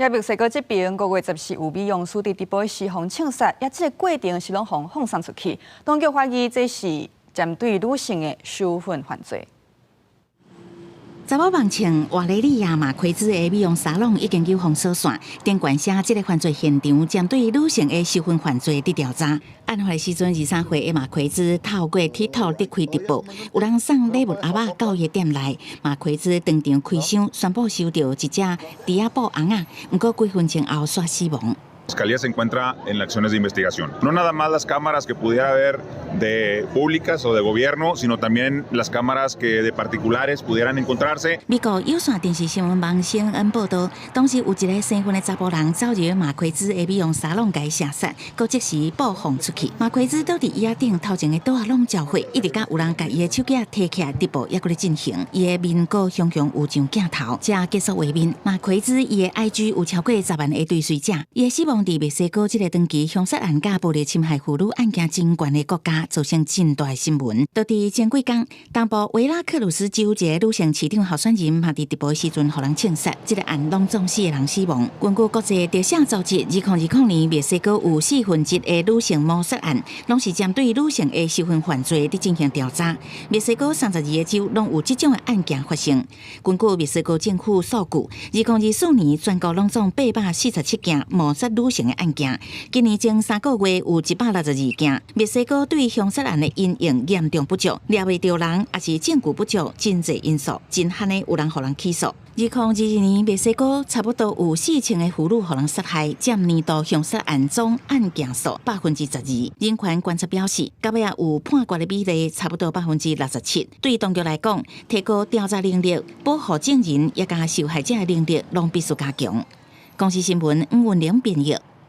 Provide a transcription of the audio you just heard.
墨西哥这边5月14有美容师伫直播时互枪杀，这个过程是拢放送出去，当局怀疑这是针对女性的羞愤犯罪。查某网称，瓦雷利亚马奎兹的美容沙龙已经有封锁线，顶管写这个犯罪现场针对女性的羞愤犯罪的调查。案发时阵23岁的马奎兹透过 TikTok 伫开直播，有人送礼物阿爸到伊店内，马奎兹当场开箱，宣布收到一只迪亚布昂啊，不过几分钟后煞死亡。 La Fiscalía se encuentra en las acciones de investigación. No nada más las cámaras que pudiera haber de públicas o de gobierno, sino también las cámaras que de particulares pudieran encontrarse. 美国有线电视新闻网 CNN 报道，当时有一个身份的查甫人走入马奎兹的美容沙龙，甲伊射杀，佮即时播放出去。马奎兹倒伫椅仔顶头前的桌仔拢照会，一直到有人甲伊的手机摕起来，直播还搁咧进行。伊的面阁雄雄有上镜头，才结束画面。马奎兹伊的 IG 有超过10万个追随者，伊的死亡。 伫墨西哥这个长期凶杀案甲暴力侵害妇女案件真悬的国家，造成真大新闻。就伫前几天，东部维拉克鲁斯州一个女性市长候选人嘛伫直播时阵，互人枪杀，这个案拢总4个人死亡。根据国际调查组织，2020年墨西哥有1/4的女性谋杀案，拢是针对女性的羞愤犯罪伫进行调查。墨西哥32个州拢有这种的案件发生。根据墨西哥政府数据，2024年全国拢总847件谋杀女性的案件，今年前3个月有162件。墨西哥对凶杀案的因应严重不足，抓袂到人，也是证据不足，真侪因素，真罕的有人互人起诉。2022年，墨西哥差不多有4000个妇女互人杀害，占年度凶杀案总案件数12%。人权观察表示，到尾有判决的比例差不多67%。对当局来讲，提高调查能力、保护证人也甲受害者的能力，拢必须加强。公司新闻吴文玲编译。